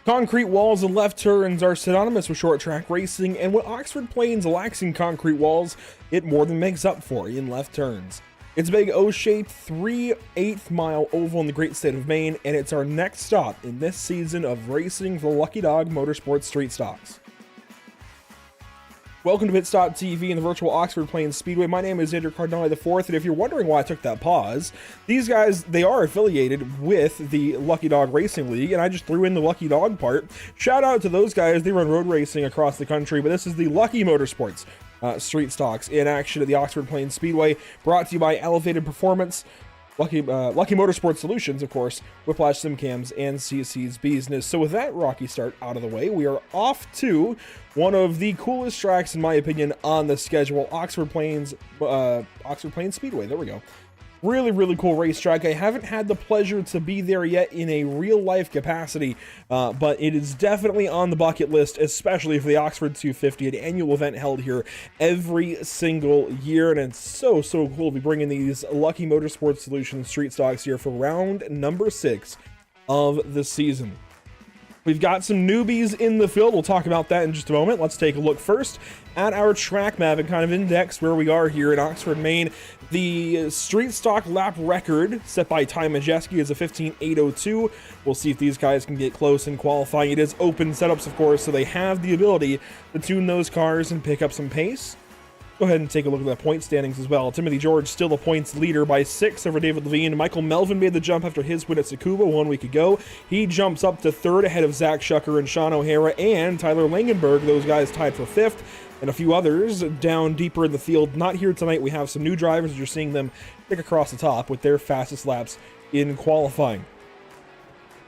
Concrete walls and left turns are synonymous with short track racing, and when Oxford Plains lacks in concrete walls, it more than makes up for in left turns. It's a big O-shaped 3/8 mile oval in the great state of Maine, and it's our next stop in this season of racing for the Lucky Dog Motorsports Street Stocks. Welcome to Pit Stop TV and the virtual Oxford Plains Speedway. My name is Andrew Cardinale IV, and if you're wondering why I took that pause, these guys, they are affiliated with the Lucky Dog Racing League, and I just threw in the Lucky Dog part. Shout out to those guys. They run road racing across the country, but this is the Lucky Motorsports Street Stocks in action at the Oxford Plains Speedway, brought to you by Elevated Performance, Lucky Motorsports Solutions, of course, Whiplash Simcams, and CC's Business. So with that rocky start out of the way, we are off to one of the coolest tracks, in my opinion, on the schedule, Oxford Plains Speedway. There we go. Really, really cool racetrack. I haven't had the pleasure to be there yet in a real-life capacity, but it is definitely on the bucket list, especially for the Oxford 250, an annual event held here every single year, and it's so cool to be bringing these Lucky Motorsports Solutions Street Stocks here for round number 6 of the season. We've got some newbies in the field. We'll talk about that in just a moment. Let's take a look first at our track map and kind of index where we are here in Oxford, Maine. The street stock lap record set by Ty Majeski is a 15:8:02. We'll see if these guys can get close in qualifying. It is open setups, of course, so they have the ability to tune those cars and pick up some pace. Go ahead and take a look at the point standings as well. Timothy George still the points leader by 6 over David Levine. Michael Melvin made the jump after his win at Tsukuba 1 week ago. He jumps up to 3rd ahead of Zach Shucker and Sean O'Hara and Tyler Langenberg. Those guys tied for 5th. And a few others down deeper in the field. Not here tonight. We have some new drivers. You're seeing them pick across the top with their fastest laps in qualifying.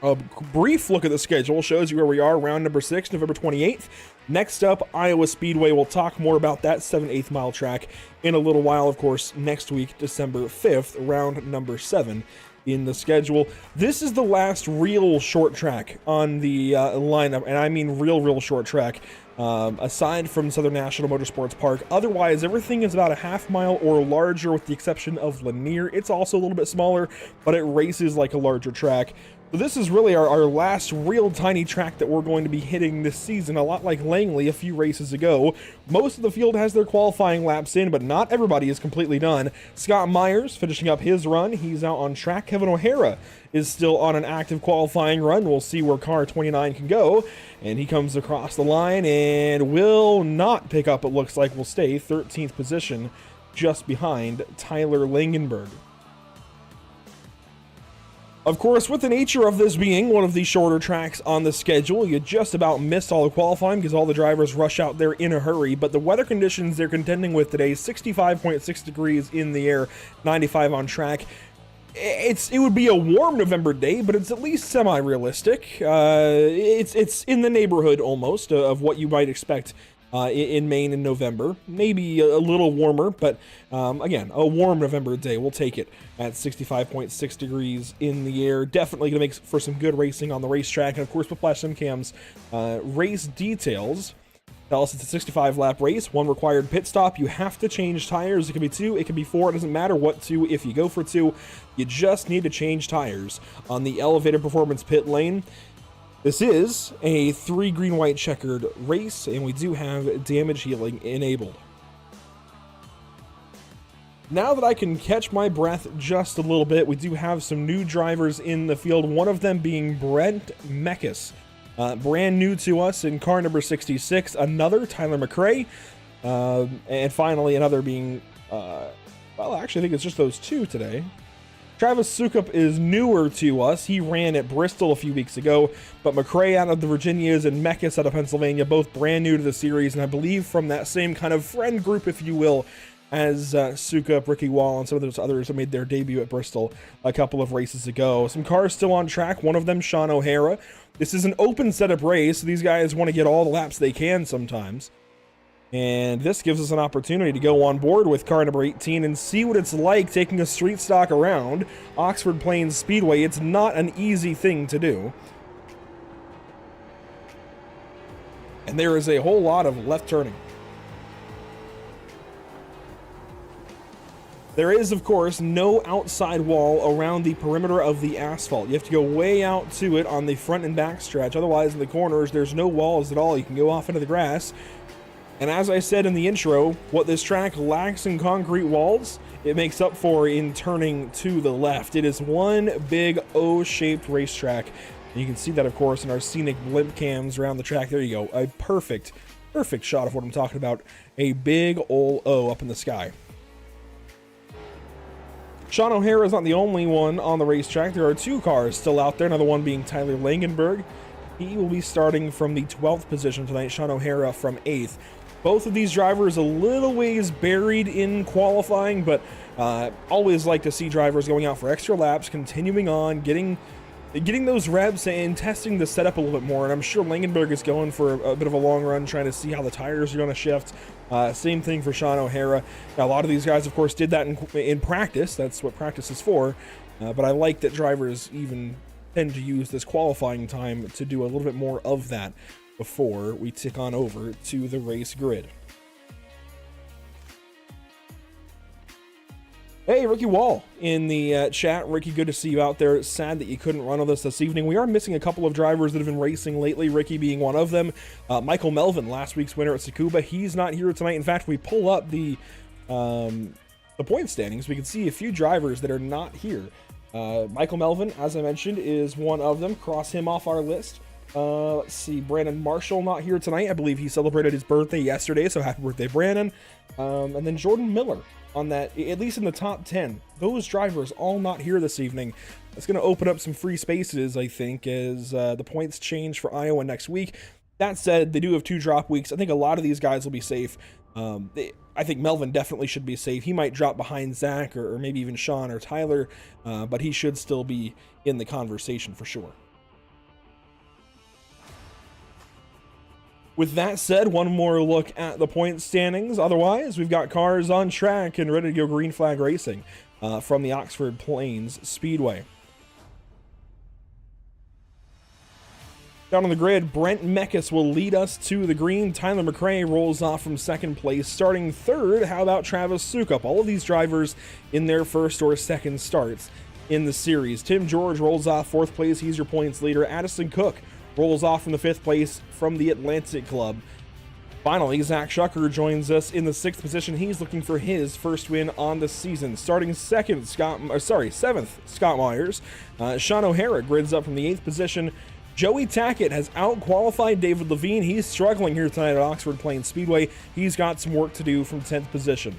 A brief look at the schedule shows you where we are, round number 6, November 28th. Next up, Iowa Speedway. We'll talk more about that 7/8 mile track in a little while. Of course, next week, December 5th, round number 7 in the schedule. This is the last real short track on the lineup, and I mean real short track, aside from Southern National Motorsports Park. Otherwise, everything is about a half mile or larger with the exception of Lanier. It's also a little bit smaller, but it races like a larger track. So this is really our last real tiny track that we're going to be hitting this season, a lot like Langley a few races ago. Most of the field has their qualifying laps in, but not everybody is completely done. Scott Myers finishing up his run. He's out on track. Kevin O'Hara is still on an active qualifying run. We'll see where car 29 can go. And he comes across the line and will not pick up, it looks like. Will stay 13th position just behind Tyler Langenberg. Of course, with the nature of this being one of the shorter tracks on the schedule, you just about missed all the qualifying because all the drivers rush out there in a hurry. But the weather conditions they're contending with today, 65.6 degrees in the air, 95 on track. It would be a warm November day, but it's at least semi-realistic. It's in the neighborhood almost of what you might expect in Maine in November. Maybe a little warmer, but again, a warm November day. We'll take it at 65.6 degrees in the air. Definitely going to make for some good racing on the racetrack. And of course, Whiplash Simcams race details tell us it's a 65 lap race, 1 required pit stop. You have to change tires. It can be 2, it can be 4. It doesn't matter what 2. If you go for 2, you just need to change tires on the Elevated Performance pit lane. This is a 3 green-white checkered race, and we do have damage healing enabled. Now that I can catch my breath just a little bit, we do have some new drivers in the field, one of them being Brent Meckes. Brand new to us in car number 66, another Tyler McRae, and finally another being, well, actually I think it's just those 2 today. Travis Sukup is newer to us. He ran at Bristol a few weeks ago, but McRae out of the Virginias and Meckes out of Pennsylvania, both brand new to the series, and I believe from that same kind of friend group, if you will, as Sukup, Ricky Wall, and some of those others who made their debut at Bristol a couple of races ago. Some cars still on track, one of them Sean O'Hara. This is an open setup race, so these guys want to get all the laps they can sometimes. And this gives us an opportunity to go on board with car number 18 and see what it's like taking a street stock around Oxford Plains Speedway. It's not an easy thing to do. And there is a whole lot of left turning. There is, of course, no outside wall around the perimeter of the asphalt. You have to go way out to it on the front and back stretch. Otherwise, in the corners, there's no walls at all. You can go off into the grass. And as I said in the intro, what this track lacks in concrete walls, it makes up for in turning to the left. It is one big O-shaped racetrack. And you can see that, of course, in our scenic blimp cams around the track. There you go. A perfect shot of what I'm talking about. A big old O up in the sky. Sean O'Hara is not the only one on the racetrack. There are two cars still out there, another one being Tyler Langenberg. He will be starting from the 12th position tonight, Sean O'Hara from 8th. Both of these drivers a little ways buried in qualifying, but always like to see drivers going out for extra laps, continuing on, getting those reps and testing the setup a little bit more. And I'm sure Langenberg is going for a bit of a long run, trying to see how the tires are going to shift. Same thing for Sean O'Hara. Now, a lot of these guys, of course, did that in practice. That's what practice is for. But I like that drivers even tend to use this qualifying time to do a little bit more of that before we tick on over to the race grid. Hey, Ricky Wall in the chat. Ricky, good to see you out there. Sad that you couldn't run with us this evening. We are missing a couple of drivers that have been racing lately, Ricky being one of them. Michael Melvin, last week's winner at Tsukuba, he's not here tonight. In fact, we pull up the point standings. We can see a few drivers that are not here. Michael Melvin, as I mentioned, is one of them. Cross him off our list. Let's see, Brandon Marshall not here tonight. I believe he celebrated his birthday yesterday, so happy birthday, Brandon. And then Jordan Miller on that, at least in the top 10. Those drivers all not here this evening. That's going to open up some free spaces, I think, as the points change for Iowa next week. That said, they do have 2 drop weeks. I think a lot of these guys will be safe. I think Melvin definitely should be safe. He might drop behind Zach or maybe even Sean or Tyler, but he should still be in the conversation for sure. With that said, one more look at the point standings. Otherwise, we've got cars on track and ready to go green flag racing from the Oxford Plains Speedway. Down on the grid, Brent Meckes will lead us to the green. Tyler McRae rolls off from 2nd place. Starting 3rd, how about Travis Sukup? All of these drivers in their 1st or 2nd starts in the series. Tim George rolls off 4th place. He's your points leader. Addison Cook rolls off from the 5th place from the Atlantic Club. Finally, Zach Schucker joins us in the 6th position. He's looking for his first win on the season. Starting 7th, Scott Myers. Sean O'Hara grids up from the 8th position. Joey Tackett has out-qualified David Levine. He's struggling here tonight at Oxford Plains Speedway. He's got some work to do from 10th position.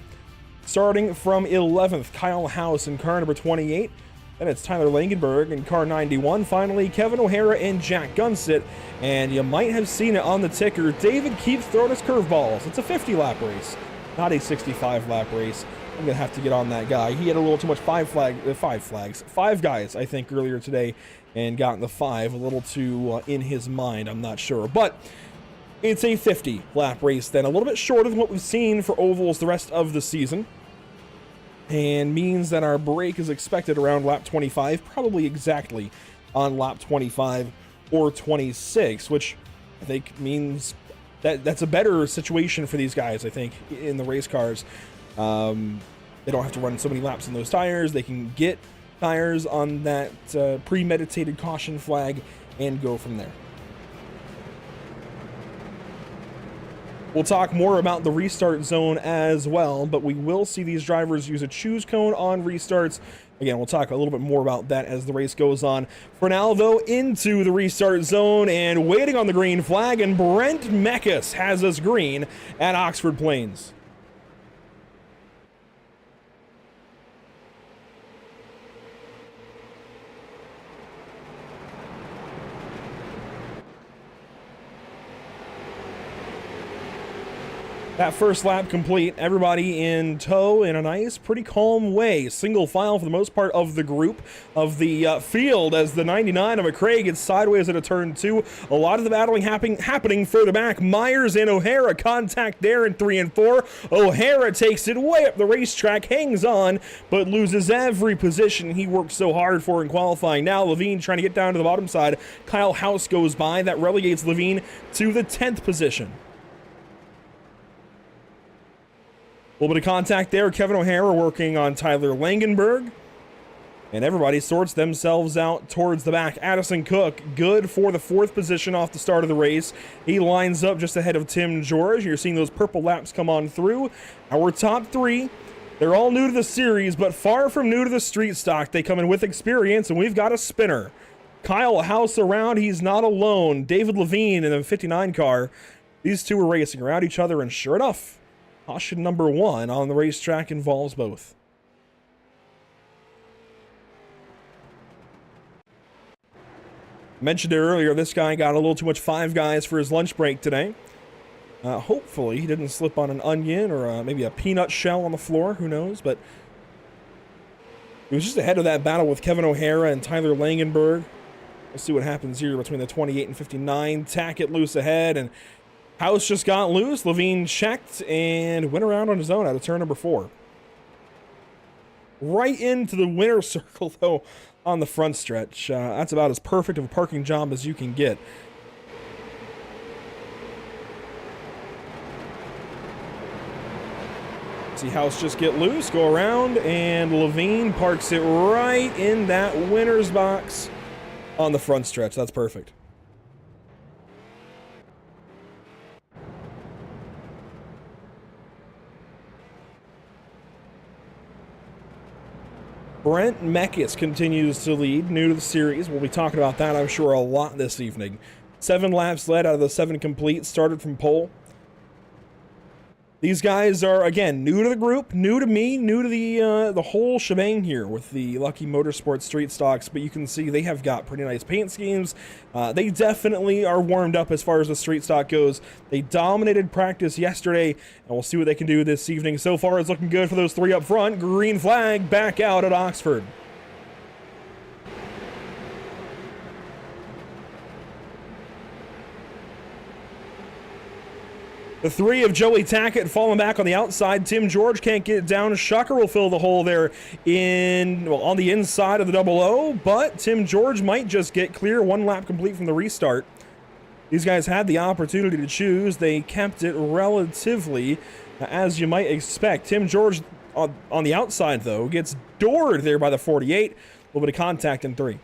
Starting from 11th, Kyle House in car number 28. Then it's Tyler Langenberg in car 91. Finally, Kevin O'Hara and Jack Gunsit. And you might have seen it on the ticker. David keeps throwing his curveballs. It's a 50-lap race, not a 65-lap race. I'm going to have to get on that guy. He had a little too much five guys, I think, earlier today, and got in the 5 a little too in his mind. I'm not sure. But it's a 50-lap race then. A little bit shorter than what we've seen for ovals the rest of the season. And means that our break is expected around lap 25, probably exactly on lap 25 or 26, which I think means that that's a better situation for these guys, I think, in the race cars. They don't have to run so many laps in those tires. They can get tires on that premeditated caution flag and go from there. We'll talk more about the restart zone as well, but we will see these drivers use a choose cone on restarts. Again, we'll talk a little bit more about that as the race goes on. For now, though, into the restart zone and waiting on the green flag, and Brent Meckes has us green at Oxford Plains. That first lap complete, everybody in tow in a nice, pretty calm way. Single file for the most part of the group, of the field, as the 99 of McRae gets sideways at a turn 2. A lot of the battling happening further back. Myers and O'Hara contact there in 3 and 4. O'Hara takes it way up the racetrack, hangs on, but loses every position he worked so hard for in qualifying. Now Levine trying to get down to the bottom side. Kyle House goes by. That relegates Levine to the 10th position. little bit of contact there. Kevin O'Hara working on Tyler Langenberg. And everybody sorts themselves out towards the back. Addison Cook, good for the 4th position off the start of the race. He lines up just ahead of Tim George. You're seeing those purple laps come on through. Our top 3, they're all new to the series, but far from new to the street stock. They come in with experience, and we've got a spinner. Kyle House around. He's not alone. David Levine in the 59 car. These two are racing around each other, and sure enough, caution number 1 on the racetrack involves both. Mentioned it earlier, this guy got a little too much Five Guys for his lunch break today. Hopefully he didn't slip on an onion or maybe a peanut shell on the floor, who knows, but he was just ahead of that battle with Kevin O'Hara and Tyler Langenberg. Let's see what happens here between the 28 and 59. Tackett loose ahead, and House just got loose. Levine checked and went around on his own out of turn number 4. Right into the winner's circle, though, on the front stretch. That's about as perfect of a parking job as you can get. See House just get loose, go around, and Levine parks it right in that winner's box on the front stretch. That's perfect. Brent Meckes continues to lead, new to the series. We'll be talking about that, I'm sure, a lot this evening. 7 laps led out of the 7 complete, started from pole. These guys are, again, new to the group, new to me, new to the whole shebang here with the Lucky Motorsports street stocks, but you can see they have got pretty nice paint schemes. They definitely are warmed up as far as the street stock goes. They dominated practice yesterday, and we'll see what they can do this evening. So far, it's looking good for those 3 up front. Green flag back out at Oxford. The 3 of Joey Tackett falling back on the outside. Tim George can't get it down. Schucker will fill the hole there on the inside of the 00, but Tim George might just get clear. 1 lap complete from the restart. These guys had the opportunity to choose. They kept it relatively as you might expect. Tim George on the outside, though, gets doored there by the 48. A little bit of contact in 3.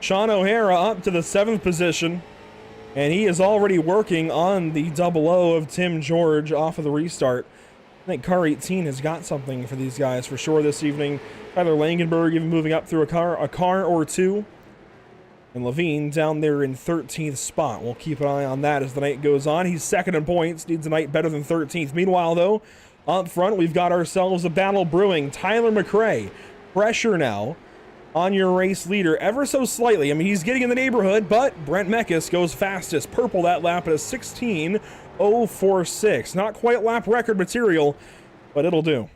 Sean O'Hara up to the 7th position, and he is already working on the 00 of Tim George off of the restart. I think car 18 has got something for these guys for sure this evening. Tyler Langenberg even moving up through a car or 2. And Levine down there in 13th spot. We'll keep an eye on that as the night goes on. He's 2nd in points, needs a night better than 13th. Meanwhile, though, up front, we've got ourselves a battle brewing. Tyler McRae, pressure now on your race leader ever so slightly. I mean, he's getting in the neighborhood, but Brent Meckes goes fastest. Purple that lap at a 16.046. Not quite lap record material, but it'll do.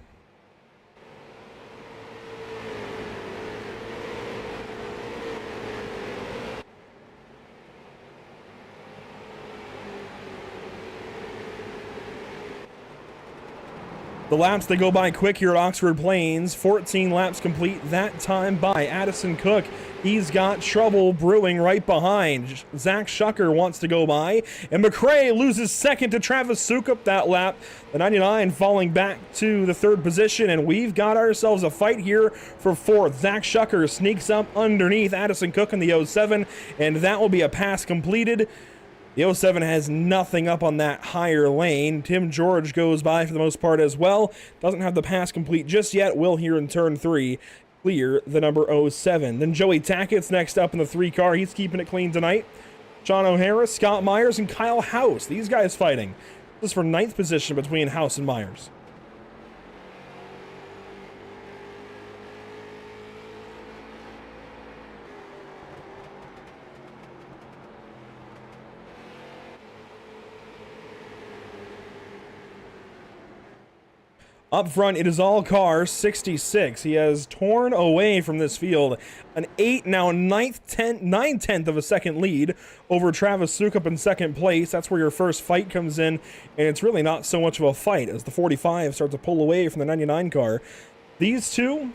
The laps, they go by quick here at Oxford Plains. 14 laps complete that time by Addison Cook. He's got trouble brewing right behind. Zach Schucker wants to go by. And McRae loses 2nd to Travis Sukup that lap. The 99 falling back to the 3rd position. And we've got ourselves a fight here for 4th. Zach Schucker sneaks up underneath Addison Cook in the 07. And that will be a pass completed. The 07 has nothing up on that higher lane. Tim George goes by for the most part as well. Doesn't have the pass complete just yet. Will here in turn 3 clear the number 07. Then Joey Tackett's next up in the 3 car. He's keeping it clean tonight. Sean O'Hara, Scott Myers, and Kyle House. These guys fighting. This is for 9th position between House and Myers. Up front, it is all cars, 66. He has torn away from this field an 9/10 of a second lead over Travis Sukup in 2nd place. That's where your first fight comes in, and it's really not so much of a fight as the 45 starts to pull away from the 99 car. These two,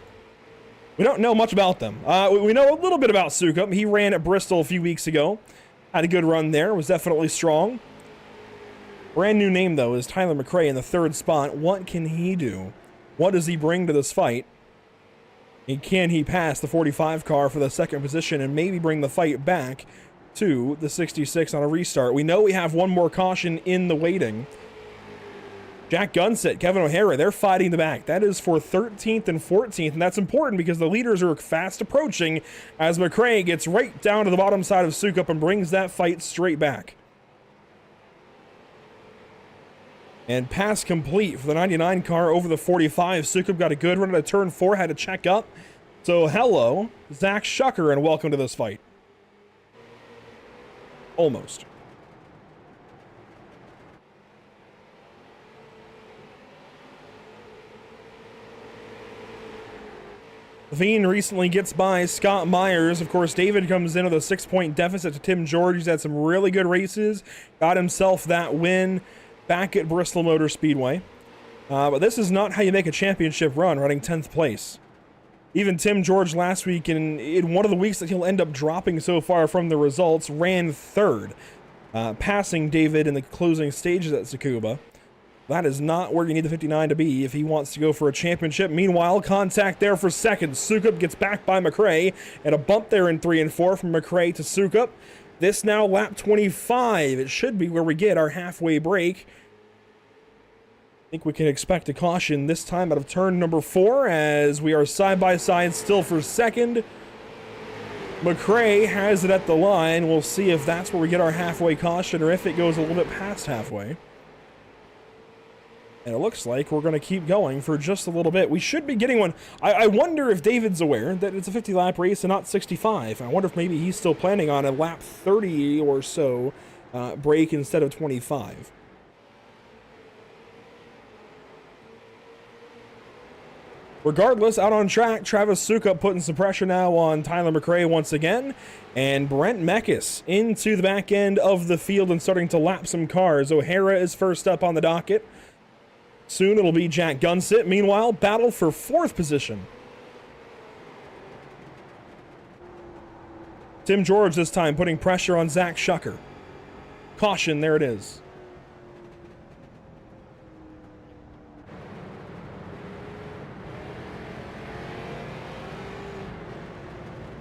we don't know much about them. We know a little bit about Sukup. He ran at Bristol a few weeks ago. Had a good run there, was definitely strong. Brand new name, though, is Tyler McRae in the 3rd spot. What can he do? What does he bring to this fight? And can he pass the 45 car for the 2nd position and maybe bring the fight back to the 66 on a restart? We know we have one more caution in the waiting. Jack Gunset, Kevin O'Hara, they're fighting the back. That is for 13th and 14th, and that's important because the leaders are fast approaching as McRae gets right down to the bottom side of Sukup and brings that fight straight back. And pass complete for the 99 car over the 45. Sukup got a good run at turn 4, had to check up. So hello, Zach Shucker, and welcome to this fight. Almost. Levine recently gets by Scott Myers. Of course, David comes in with a 6-point deficit to Tim George. He's had some really good races. Got himself that win back at Bristol Motor Speedway. But this is not how you make a championship run, running 10th place. Even Tim George last week, in one of the weeks that he'll end up dropping so far from the results, ran 3rd, passing David in the closing stages at Tsukuba. That is not where you need the 59 to be if he wants to go for a championship. Meanwhile, contact there for 2nd. Sukup gets back by McRae, and a bump there in 3 and 4 from McRae to Sukup. This now lap 25. It should be where we get our halfway break. I think we can expect a caution this time out of turn number 4 as we are side by side still for 2nd. McRae has it at the line. We'll see if that's where we get our halfway caution or if it goes a little bit past halfway. And it looks like we're going to keep going for just a little bit. We should be getting one. I wonder if David's aware that it's a 50-lap race and not 65. I wonder if maybe he's still planning on a lap 30 or so break instead of 25. Regardless, out on track, Travis Sukup putting some pressure now on Tyler McRae once again. And Brent Meckes into the back end of the field and starting to lap some cars. O'Hara is first up on the docket. Soon it'll be Jack Gunset. Meanwhile, battle for 4th position. Tim George this time putting pressure on Zach Shucker. Caution, there it is.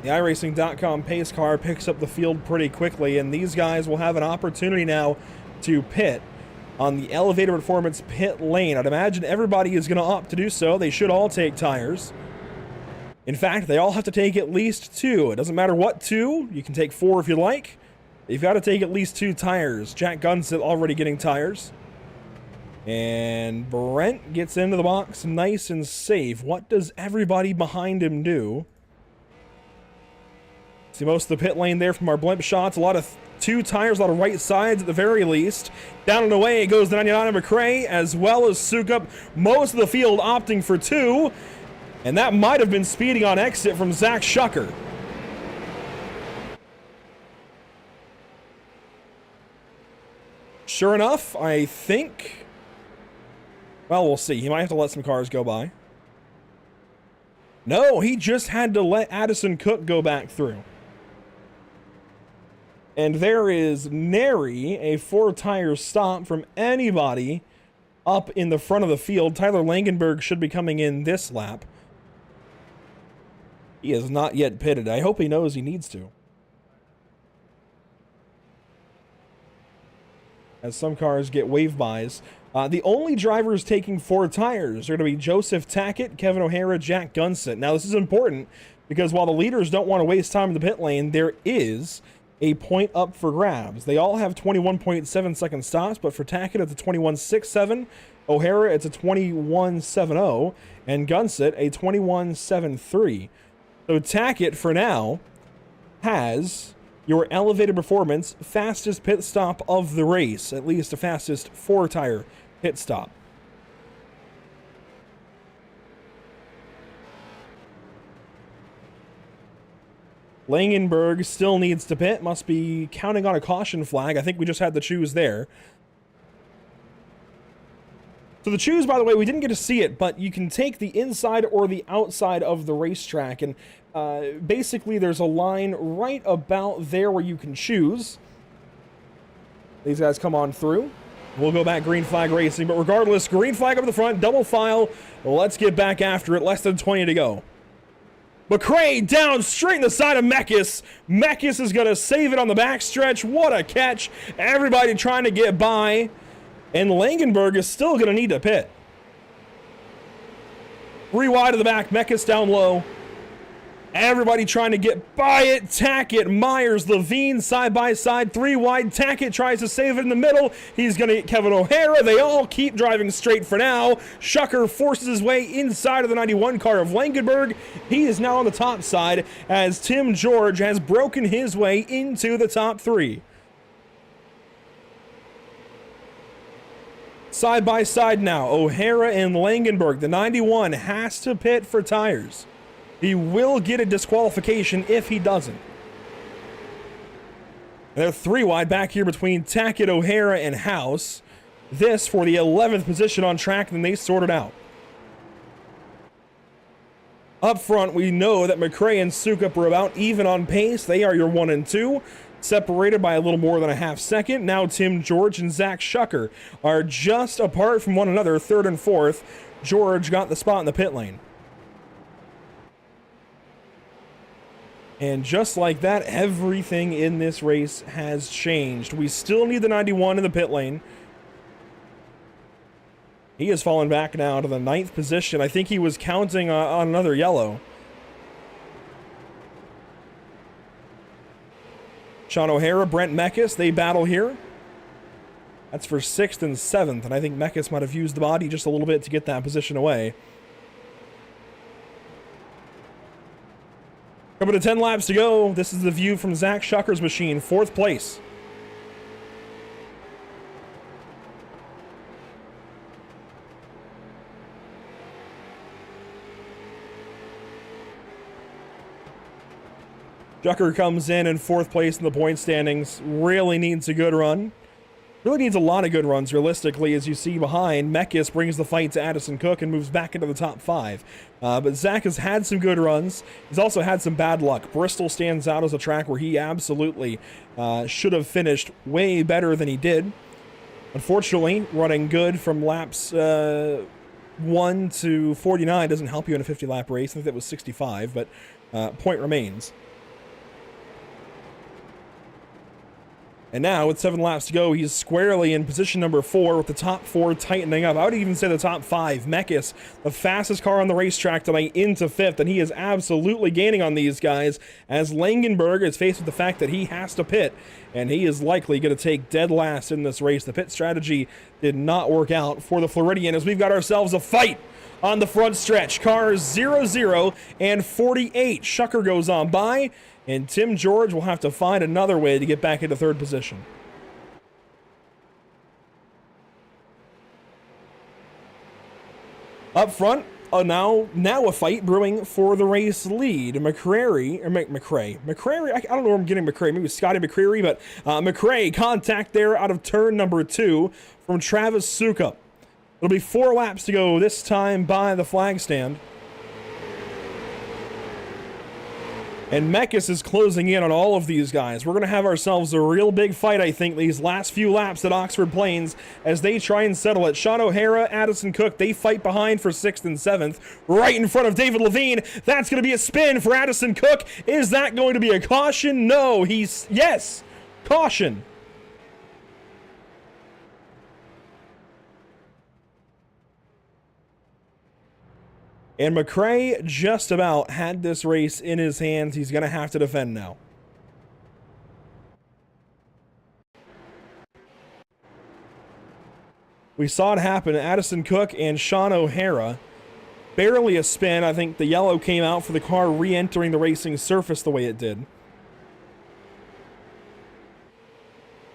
The iRacing.com pace car picks up the field pretty quickly, and these guys will have an opportunity now to pit on the Elevator Performance pit lane. I'd imagine everybody is going to opt to do so. They should all take tires. In fact, they all have to take at least 2. It doesn't matter what 2. You can take 4 if you like. You've got to take at least 2 tires. Jack Gunset already getting tires. And Brent gets into the box nice and safe. What does everybody behind him do? See most of the pit lane there from our blimp shots. A lot of 2 tires, a lot of right sides at the very least. Down and away goes the 99 McRae as well as Sukup. Most of the field opting for 2. And that might have been speeding on exit from Zach Shucker. Sure enough, I think... Well, we'll see. He might have to let some cars go by. No, he just had to let Addison Cook go back through. And there is nary a 4-tire stop from anybody up in the front of the field. Tyler Langenberg should be coming in this lap. He is not yet pitted. I hope he knows he needs to. As some cars get wave-bys. The only drivers taking 4 tires are going to be Joseph Tackett, Kevin O'Hara, Jack Gunset. Now, this is important because while the leaders don't want to waste time in the pit lane, there is a point up for grabs. They all have 21.7 second stops, but for Tackett, it's a 21.67. O'Hara, it's a 21.70. And Gunset, a 21.73. So Tackett, for now, has your Elevated Performance fastest pit stop of the race. At least the fastest 4-tire pit stop. Langenberg still needs to pit. Must be counting on a caution flag. I think we just had the choose there. So the choose, by the way, we didn't get to see it, but you can take the inside or the outside of the racetrack. And basically there's a line right about there where you can choose. These guys come on through. We'll go back green flag racing, but regardless, green flag up the front, double file. Let's get back after it. Less than 20 to go. McRae down straight in the side of Mekas. Mekas is going to save it on the backstretch. What a catch. Everybody trying to get by. And Langenberg is still going to need to pit. 3 wide of the back. Mekas down low. Everybody trying to get by it. Tackett, Myers, Levine side by side. 3 wide. Tackett tries to save it in the middle. He's going to get Kevin O'Hara. They all keep driving straight for now. Schucker forces his way inside of the 91 car of Langenberg. He is now on the top side as Tim George has broken his way into the top 3. Side by side now. O'Hara and Langenberg. The 91 has to pit for tires. He will get a disqualification if he doesn't. They're 3 wide back here between Tackett, O'Hara, and House. This for the 11th position on track, and they sort it out. Up front, we know that McRae and Sukup are about even on pace. They are your 1 and 2, separated by a little more than a half second. Now Tim George and Zach Schucker are just apart from one another, 3rd and 4th. George got the spot in the pit lane. And just like that, everything in this race has changed. We still need the 91 in the pit lane. He has fallen back now to the 9th position. I think he was counting on another yellow. Sean O'Hara, Brent Mekas, they battle here. That's for 6th and 7th, and I think Mekas might have used the body just a little bit to get that position away. Coming to 10 laps to go. This is the view from Zach Schucker's machine, 4th place. Schucker comes in 4th place in the point standings. Really needs a good run. Really needs a lot of good runs, realistically, as you see behind. Mekas brings the fight to Addison Cook and moves back into the top 5. But Zach has had some good runs. He's also had some bad luck. Bristol stands out as a track where he absolutely should have finished way better than he did. Unfortunately, running good from laps 1 to 49 doesn't help you in a 50-lap race. I think that was 65, but point remains. And now, with 7 laps to go, he's squarely in position number 4 with the top 4 tightening up. I would even say the top 5. Mekas, the fastest car on the racetrack tonight, into 5th, and he is absolutely gaining on these guys as Langenberg is faced with the fact that he has to pit, and he is likely going to take dead last in this race. The pit strategy did not work out for the Floridian as we've got ourselves a fight on the front stretch. Cars 0-0 and 48. Schucker goes on by, and Tim George will have to find another way to get back into 3rd position. Up front, now a fight brewing for the race lead. McCrary, I don't know where I'm getting McCrary. Maybe Scotty McCreary, but McCray contact there out of turn number 2 from Travis Sukup. It'll be 4 laps to go this time by the flag stand. And Mekas is closing in on all of these guys. We're going to have ourselves a real big fight, I think, these last few laps at Oxford Plains as they try and settle it. Sean O'Hara, Addison Cook, they fight behind for 6th and 7th, right in front of David Levine. That's going to be a spin for Addison Cook. Is that going to be a caution? No, yes, caution. And McRae just about had this race in his hands. He's going to have to defend now. We saw it happen. Addison Cook and Sean O'Hara. Barely a spin. I think the yellow came out for the car re-entering the racing surface the way it did.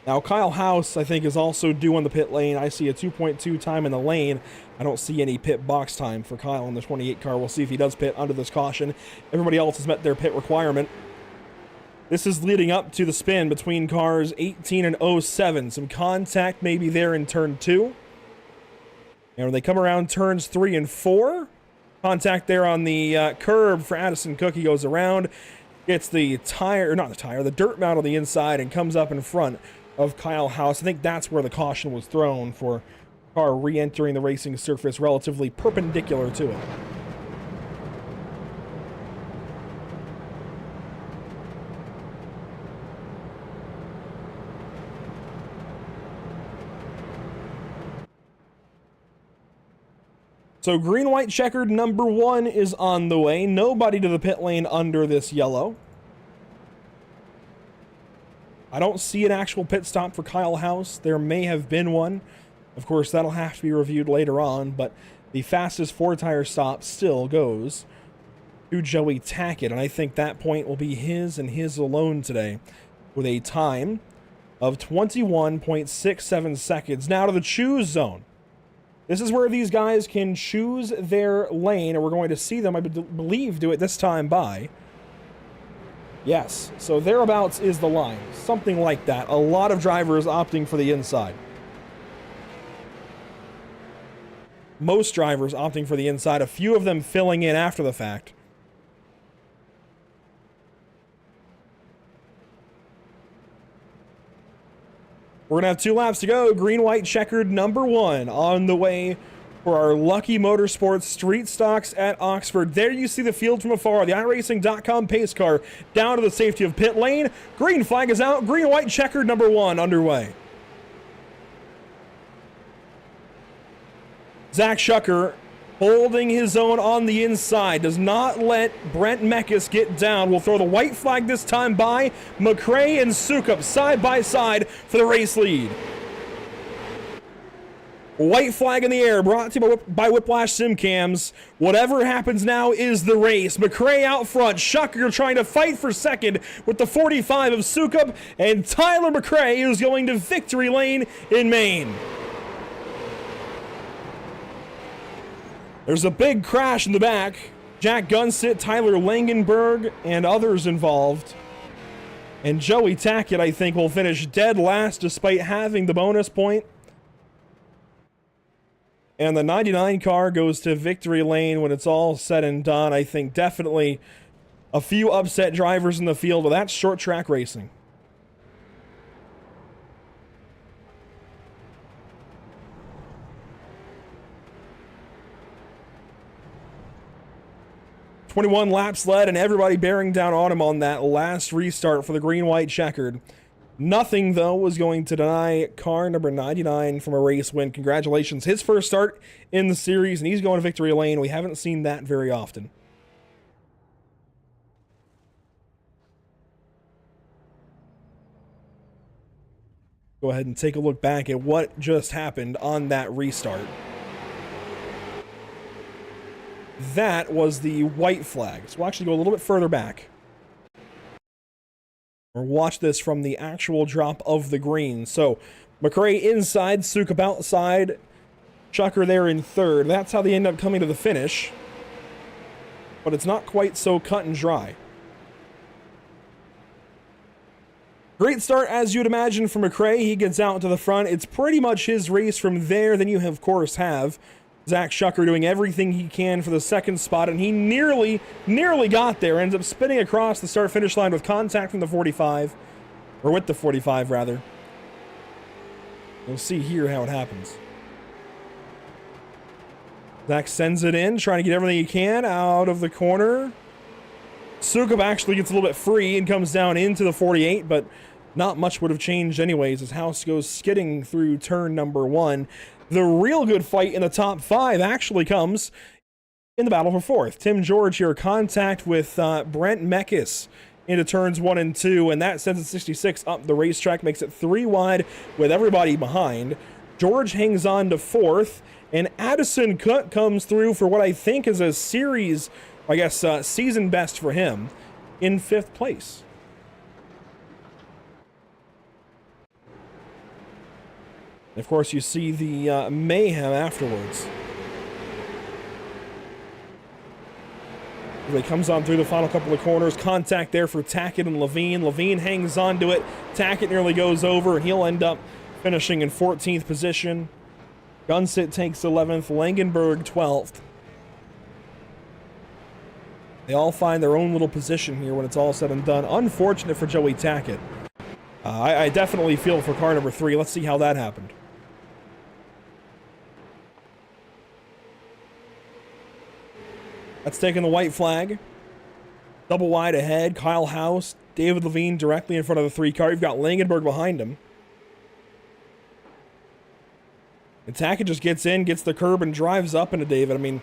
Now, Kyle House, I think, is also due on the pit lane. I see a 2.2 time in the lane. I don't see any pit box time for Kyle in the 28 car. We'll see if he does pit under this caution. Everybody else has met their pit requirement. This is leading up to the spin between cars 18 and 07. Some contact maybe there in turn 2. And when they come around turns 3 and 4, contact there on the curb for Addison Cook. He goes around, gets the tire, or not the tire, the dirt mound on the inside and comes up in front of Kyle House. I think that's where the caution was thrown for car re-entering the racing surface relatively perpendicular to it. So green-white checkered number 1 is on the way. Nobody to the pit lane under this yellow. I don't see an actual pit stop for Kyle House. There may have been one. Of course, that'll have to be reviewed later on, but the fastest 4-tire stop still goes to Joey Tackett, and I think that point will be his and his alone today with a time of 21.67 seconds. Now to the choose zone. This is where these guys can choose their lane, and we're going to see them, I believe, do it this time by. Yes, so thereabouts is the line. Something like that. A lot of drivers opting for the inside. Most drivers opting for the inside, a few of them filling in after the fact. We're going to have 2 laps to go. Green-white checkered number 1 on the way for our Lucky Motorsports Street Stocks at Oxford. There you see the field from afar. The iRacing.com pace car down to the safety of pit lane. Green flag is out. Green-white checkered number 1 underway. Zach Schucker holding his own on the inside. Does not let Brent Meckes get down. Will throw the white flag this time by McRae and Sukup side by side for the race lead. White flag in the air, brought to you by Whiplash Simcams. Whatever happens now is the race. McRae out front. Schucker trying to fight for second with the 45 of Sukup. And Tyler McRae is going to victory lane in Maine. There's a big crash in the back. Jack Gunsit, Tyler Langenberg, and others involved. And Joey Tackett, I think, will finish dead last despite having the bonus point. And the 99 car goes to victory lane when it's all said and done. I think definitely a few upset drivers in the field, but that's short track racing. .21 laps led, and everybody bearing down on him on that last restart for the green-white checkered. Nothing, though, was going to deny car number 99 from a race win. Congratulations. His first start in the series, and he's going to victory lane. We haven't seen that very often. Go ahead and take a look back at what just happened on that restart. That was the white flag. So we'll actually go a little bit further back. Or watch this from the actual drop of the green. So McRae inside, Sukup outside, Schucker there in third. That's how they end up coming to the finish. But it's not quite so cut and dry. Great start, as you'd imagine, for McRae. He gets out to the front. It's pretty much his race from there. Then you, of course, have Zach Schucker doing everything he can for the second spot, and he nearly got there. Ends up spinning across the start-finish line with contact from the 45, or with the 45, rather. We'll see here how it happens. Zach sends it in, trying to get everything he can out of the corner. Sukup actually gets a little bit free and comes down into the 48, but not much would have changed anyways as House goes skidding through turn number 1. The real good fight in the top 5 actually comes in the battle for 4th. Tim George here, contact with Brent Meckes into turns 1 and 2, and that sends it 66 up the racetrack, makes it 3 wide with everybody behind. George hangs on to 4th, and Addison Cook comes through for what I think is a series, I guess, season best for him in 5th place. Of course, you see the mayhem afterwards. He comes on through the final couple of corners. Contact there for Tackett and Levine. Levine hangs on to it. Tackett nearly goes over, and he'll end up finishing in 14th position. Gunsit takes 11th. Langenberg 12th. They all find their own little position here when it's all said and done. Unfortunate for Joey Tackett. I definitely feel for car number 3. Let's see how that happened. That's taking the white flag. Double wide ahead. Kyle House, David Levine directly in front of the 3 car. You've got Langenberg behind him. And Tackett just gets in, gets the curb, and drives up into David. I mean,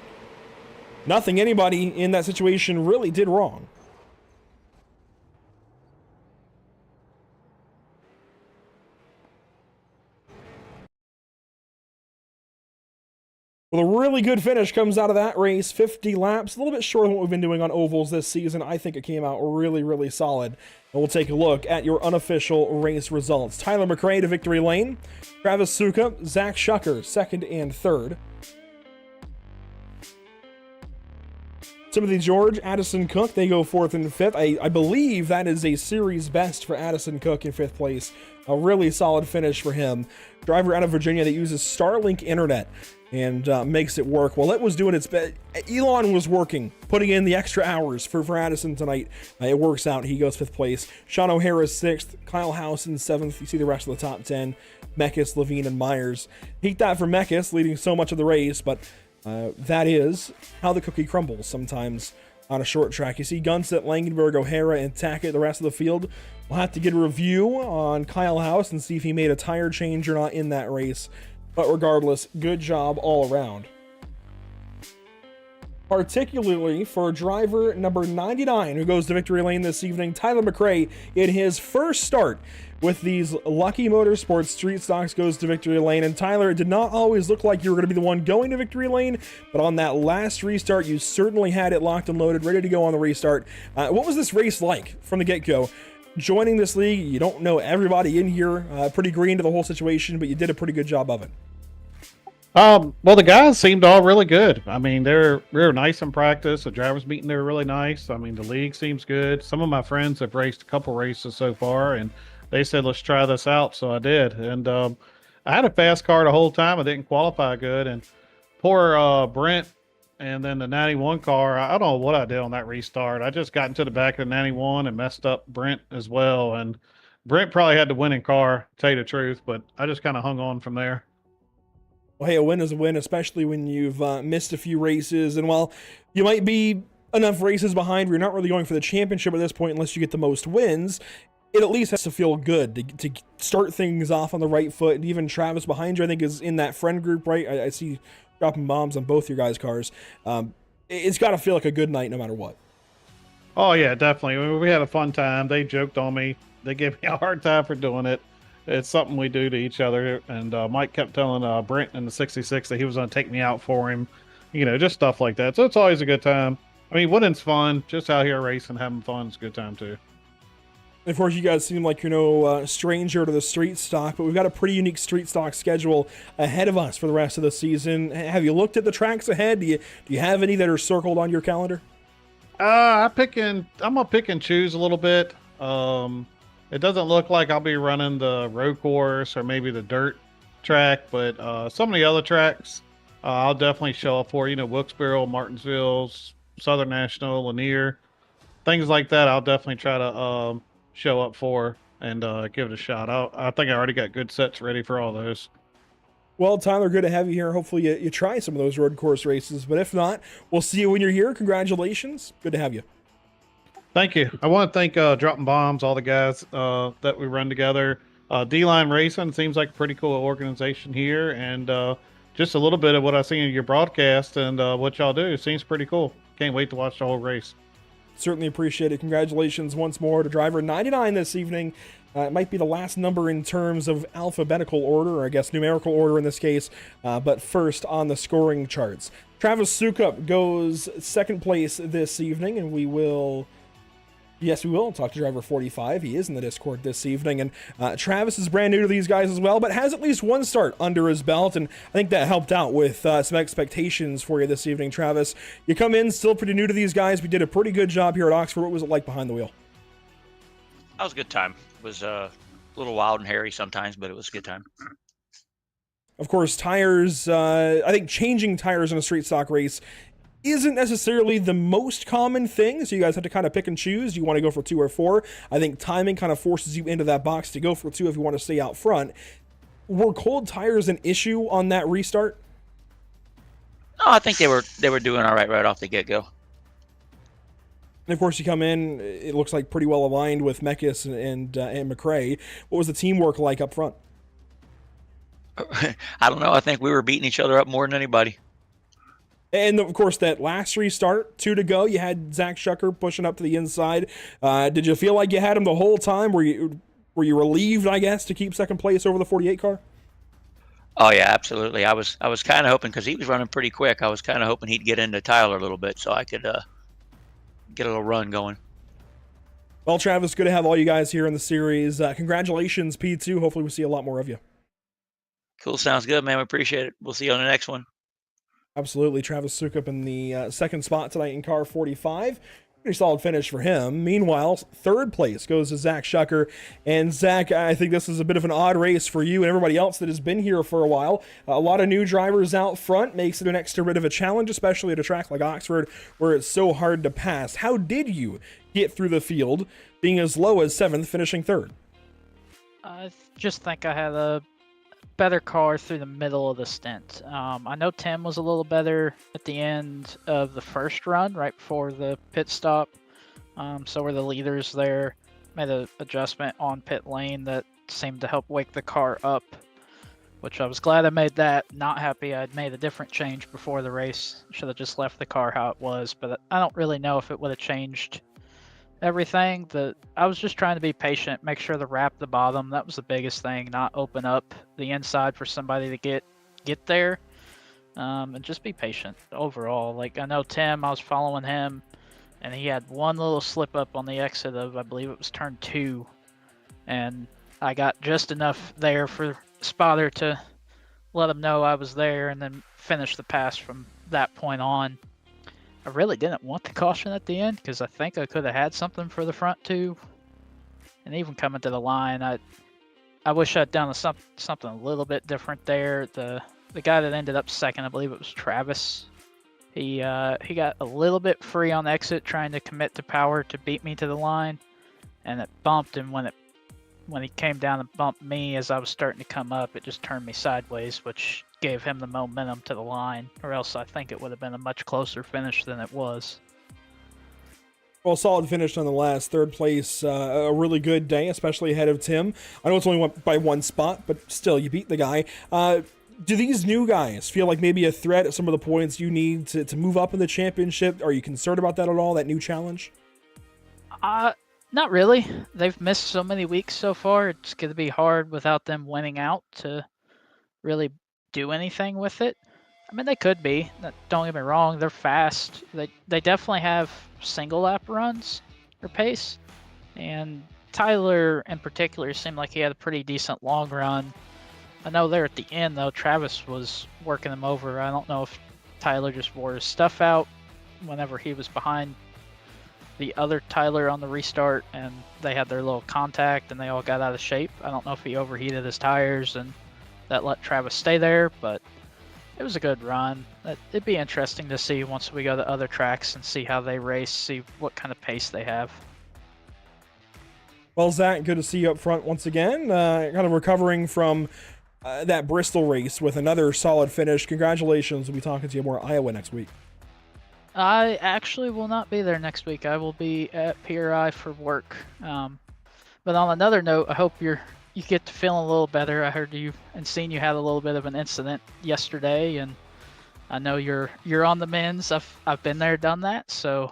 nothing anybody in that situation really did wrong. Well, a really good finish comes out of that race. 50 laps, a little bit shorter than what we've been doing on ovals this season. I think it came out really, really solid. And we'll take a look at your unofficial race results. Tyler McRae to victory lane. Travis Suka, Zach Shucker, 2nd and 3rd. Timothy George, Addison Cook, they go 4th and 5th. I believe that is a series best for Addison Cook in 5th place. A really solid finish for him. Driver out of Virginia that uses Starlink internet and makes it work. Well, it was doing its best. Elon was working, putting in the extra hours for Addison tonight. It works out. He goes 5th place. Sean O'Hara 6th. Kyle House in 7th. You see the rest of the top 10. Meckes, Levine, and Myers. Hate that for Meckes, leading so much of the race, but that is how the cookie crumbles sometimes on a short track. You see Gunset, Langenberg, O'Hara, and Tackett. The rest of the field, we'll have to get a review on Kyle House and see if he made a tire change or not in that race. But regardless, good job all around. Particularly for driver number 99 who goes to victory lane this evening, Tyler McRae, in his first start with these Lucky Motorsports Street Stocks, goes to victory lane. And Tyler, it did not always look like you were going to be the one going to victory lane, but on that last restart, you certainly had it locked and loaded, ready to go on the restart. What was this race like from the get-go? Joining this league, you don't know everybody in here, pretty green to the whole situation, but you did a pretty good job of it. Well, the guys seemed all really good. I mean, they're nice in practice. The drivers meeting, they were really nice. I mean, the league seems good. Some of my friends have raced a couple races so far, and they said, let's try this out. So I did. And I had a fast car the whole time. I didn't qualify good. And poor Brent and then the 91 car, I don't know what I did on that restart. I just got into the back of the 91 and messed up Brent as well. And Brent probably had the winning car, to tell you the truth, but I just kind of hung on from there. Well, hey, a win is a win, especially when you've missed a few races. And while you might be enough races behind where you're not really going for the championship at this point unless you get the most wins, it at least has to feel good to start things off on the right foot. And even Travis behind you, I think, is in that friend group, right? I see dropping bombs on both your guys' cars. It's got to feel like a good night no matter what. Oh, yeah, definitely. We had a fun time. They joked on me. They gave me a hard time for doing it. It's something we do to each other. And Mike kept telling Brent in the 66 that he was going to take me out for him. You know, just stuff like that. So it's always a good time. I mean, winning's fun. Just out here racing, having fun is a good time, too. And of course, you guys seem like you're no stranger to the street stock, but we've got a pretty unique street stock schedule ahead of us for the rest of the season. Have you looked at the tracks ahead? Do you have any that are circled on your calendar? I'm gonna pick and choose a little bit. It doesn't look like I'll be running the road course or maybe the dirt track, but some of the other tracks I'll definitely show up for. You know, Wilkesboro, Martinsville, Southern National, Lanier, things like that. I'll definitely try to show up for and give it a shot. I think I already got good sets ready for all those. Well, Tyler, good to have you here. Hopefully you try some of those road course races, but if not, we'll see you when you're here. Congratulations. Good to have you. Thank you. I want to thank Dropping Bombs, all the guys that we run together. D-Line Racing seems like a pretty cool organization here, and just a little bit of what I see in your broadcast and what y'all do. It seems pretty cool. Can't wait to watch the whole race. Certainly appreciate it. Congratulations once more to driver 99 this evening. It might be the last number in terms of alphabetical order, or I guess numerical order in this case, but first on the scoring charts. Travis Sukup goes second place this evening, and we will talk to driver 45. He is in the Discord this evening, and Travis is brand new to these guys as well, but has at least one start under his belt, and I think that helped out with some expectations for you this evening, Travis. You come in still pretty new to these guys. We did a pretty good job here at Oxford. What was it like behind the wheel? That was a good time. It was a little wild and hairy sometimes, but it was a good time. Of course, tires, I think changing tires in a street stock race isn't necessarily the most common thing, so you guys have to kind of pick and choose. Do you want to go for 2 or 4? I think timing kind of forces you into that box to go for 2 if you want to stay out front. Were cold tires an issue on that restart? No, I think they were doing all right off the get-go. And of course, you come in, it looks like pretty well aligned with Mekis and McRae. What was the teamwork like up front? I don't know. I think we were beating each other up more than anybody. And of course, that last restart, 2 to go, you had Zach Shucker pushing up to the inside. Did you feel like you had him the whole time? Were you relieved, I guess, to keep second place over the 48 car? Oh yeah, absolutely. I was kind of hoping, because he was running pretty quick. I was kind of hoping he'd get into Tyler a little bit so I could get a little run going. Well, Travis, good to have all you guys here in the series. Congratulations, P2. Hopefully we see a lot more of you. Cool. Sounds good, man. We appreciate it. We'll see you on the next one. Absolutely. Travis Sukup in the second spot tonight in car 45. Pretty solid finish for him. Meanwhile, third place goes to Zach Shucker. And Zach, I think this is a bit of an odd race for you and everybody else that has been here for a while. A lot of new drivers out front makes it an extra bit of a challenge, especially at a track like Oxford where it's so hard to pass. How did you get through the field being as low as 7th, finishing 3rd? I just think I had a better car through the middle of the stint. I know Tim was a little better at the end of the first run, right before the pit stop. So were the leaders there. Made an adjustment on pit lane that seemed to help wake the car up, which I was glad I made that. Not happy I'd made a different change before the race. Should have just left the car how it was, but I don't really know if it would have changed everything. I was just trying to be patient, make sure to wrap the bottom. That was the biggest thing, not open up the inside for somebody to get there, and just be patient overall. Like, I know Tim, I was following him, and he had one little slip up on the exit of, I believe it was turn 2, and I got just enough there for spotter to let him know I was there, and then finish the pass from that point on. I really didn't want the caution at the end because I think I could have had something for the front 2. And even coming to the line, I wish I'd done something a little bit different there. The guy that ended up second, I believe it was Travis. He got a little bit free on exit trying to commit to power to beat me to the line, and it bumped him when he came down and bumped me as I was starting to come up. It just turned me sideways, which gave him the momentum to the line, or else I think it would have been a much closer finish than it was. Well, solid finish nonetheless. 3rd place, a really good day, especially ahead of Tim. I know it's only by 1 spot, but still, you beat the guy. Do these new guys feel like maybe a threat at some of the points you need to move up in the championship? Are you concerned about that at all, that new challenge? Not really. They've missed so many weeks so far. It's going to be hard without them winning out to really do anything with it. I mean, they could be. Don't get me wrong. They're fast. They definitely have single lap runs or pace. And Tyler in particular seemed like he had a pretty decent long run. I know there at the end, though, Travis was working him over. I don't know if Tyler just wore his stuff out whenever he was behind the other Tyler on the restart, and they had their little contact and they all got out of shape. I don't know if he overheated his tires and that let Travis stay there, but it was a good run. It'd be interesting to see once we go to other tracks and see how they race, see what kind of pace they have. Well, Zach, good to see you up front once again. Kind of recovering from that Bristol race with another solid finish. Congratulations. We'll be talking to you more Iowa next week. I actually will not be there next week. I will be at PRI for work. But on another note, I hope you get to feeling a little better. I heard you and seen you had a little bit of an incident yesterday, and I know you're on the mends. I've been there, done that. So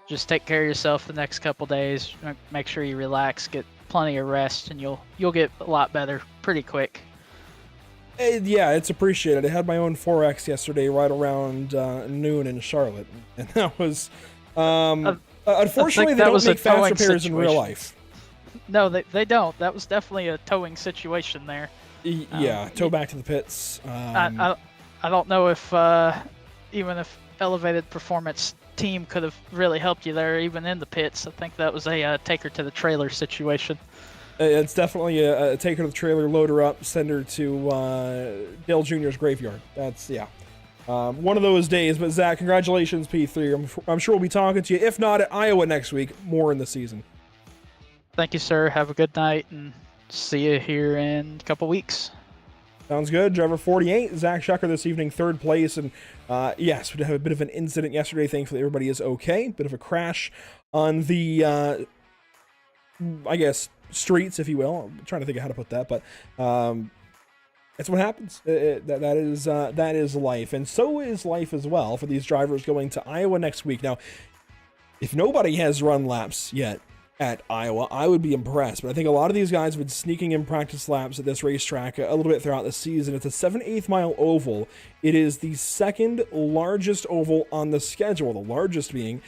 just take care of yourself the next couple days. Make sure you relax, get plenty of rest, and you'll get a lot better pretty quick. Yeah, it's appreciated. I had my own 4X yesterday right around noon in Charlotte, and that was unfortunately they don't make fast repairs in real life. No, they don't. That was definitely a towing situation there. Yeah, tow back to the pits. I don't know if even if Elevated Performance team could have really helped you there, even in the pits. I think that was a take her to the trailer situation. It's definitely a take her to the trailer, load her up, send her to Dale Jr.'s graveyard. That's, yeah. One of those days. But Zach, congratulations, P3. I'm sure we'll be talking to you, if not at Iowa next week, more in the season. Thank you, sir. Have a good night, and see you here in a couple weeks. Sounds good. Driver 48, Zach Shucker this evening, third place. And yes, we did have a bit of an incident yesterday. Thankfully, everybody is okay. Bit of a crash on the, I guess, streets, if you will. I'm trying to think of how to put that, but that's what happens. That is life. And so is life as well for these drivers going to Iowa next week. Now, if nobody has run laps yet at Iowa, I would be impressed. But I think a lot of these guys have been sneaking in practice laps at this racetrack a little bit throughout the season. It's a 7/8 mile oval. It is the second largest oval on the schedule, the largest being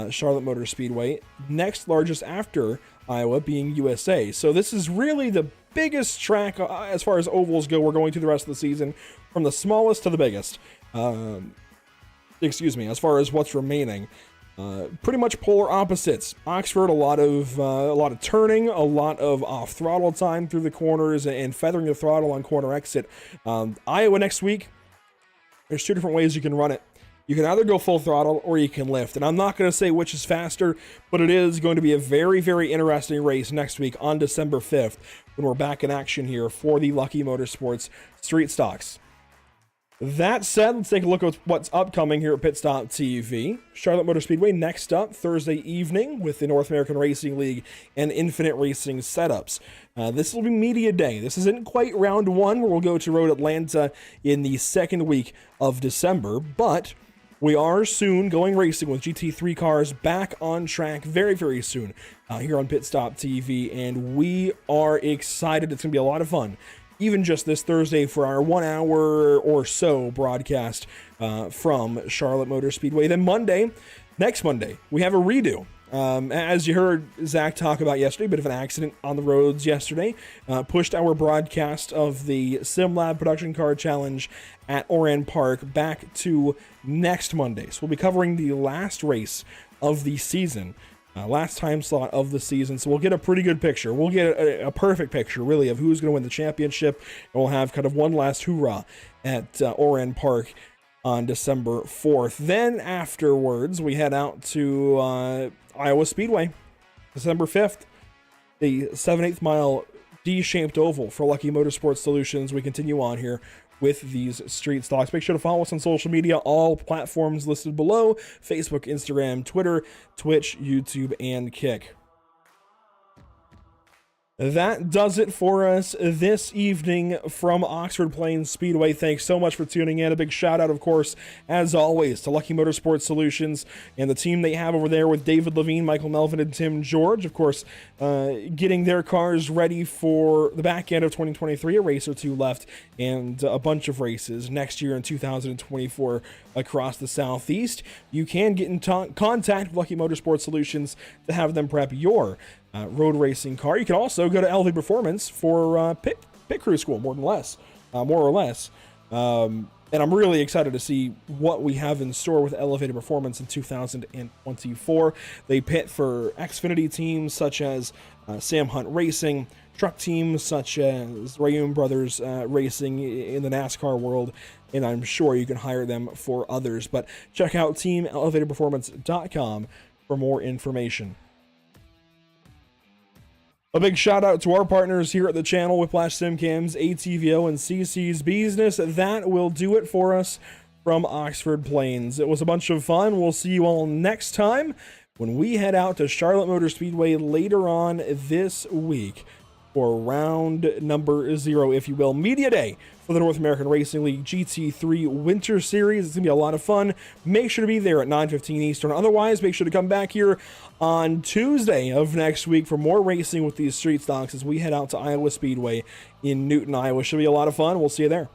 Charlotte Motor Speedway, next largest after Iowa being USA. So this is really the biggest track as far as ovals go. We're going to the rest of the season, from the smallest to the biggest. Excuse me, as far as what's remaining. Pretty much polar opposites. Oxford, a lot of turning, a lot of off throttle time through the corners, and feathering the throttle on corner exit. Iowa next week, there's two different ways you can run it. You can either go full throttle or you can lift. And I'm not going to say which is faster, but it is going to be a very, very interesting race next week on December 5th when we're back in action here for the Lucky Motorsports Street Stocks. That said, let's take a look at what's upcoming here at Pit Stop TV. Charlotte Motor Speedway next up Thursday evening with the North American Racing League and Infinite Racing setups. This will be media day. This isn't quite round one, where we'll go to Road Atlanta in the second week of December, but we are soon going racing with GT3 cars back on track very, very soon here on Pit Stop TV, and we are excited. It's going to be a lot of fun. Even just this Thursday for our 1 hour or so broadcast from Charlotte Motor Speedway. Then next Monday, we have a redo. As you heard Zach talk about yesterday, a bit of an accident on the roads yesterday, pushed our broadcast of the SimLab Production Car Challenge at Oran Park back to next Monday. So we'll be covering the last race of the season. Last time slot of the season, so we'll get a pretty good picture. We'll get a perfect picture, really, of who's going to win the championship, and we'll have kind of one last hoorah at Oran Park on December 4th. Then afterwards, we head out to Iowa Speedway, December 5th, the 7/8 mile D-shaped oval for Lucky Motorsports Solutions. We continue on here with these street stocks. Make sure to follow us on social media, all platforms listed below: Facebook, Instagram, Twitter, Twitch, YouTube, and Kick. That does it for us this evening from Oxford Plains Speedway. Thanks so much for tuning in. A big shout out, of course, as always, to Lucky Motorsports Solutions and the team they have over there with David Levine, Michael Melvin, and Tim George. Of course, getting their cars ready for the back end of 2023, a race or two left, and a bunch of races next year in 2024 across the Southeast. You can get in contact with Lucky Motorsports Solutions to have them prep your road racing car. You can also go to LV Performance for pit crew school, more or less. And I'm really excited to see what we have in store with Elevated Performance in 2024. They pit for Xfinity teams such as Sam Hunt Racing, truck teams such as Rayum Brothers Racing in the NASCAR world, and I'm sure you can hire them for others. But check out teamelevatedperformance.com for more information. A big shout out to our partners here at the channel, Whiplash SimCams, ATVO, and CC's Business. That will do it for us from Oxford Plains. It was a bunch of fun. We'll see you all next time when we head out to Charlotte Motor Speedway later on this week for round number 0, if you will, Media Day for the North American Racing League GT3 Winter Series. It's going to be a lot of fun. Make sure to be there at 9:15 Eastern. Otherwise, make sure to come back here on Tuesday of next week for more racing with these street stocks as we head out to Iowa Speedway in Newton, Iowa. Should be a lot of fun. We'll see you there.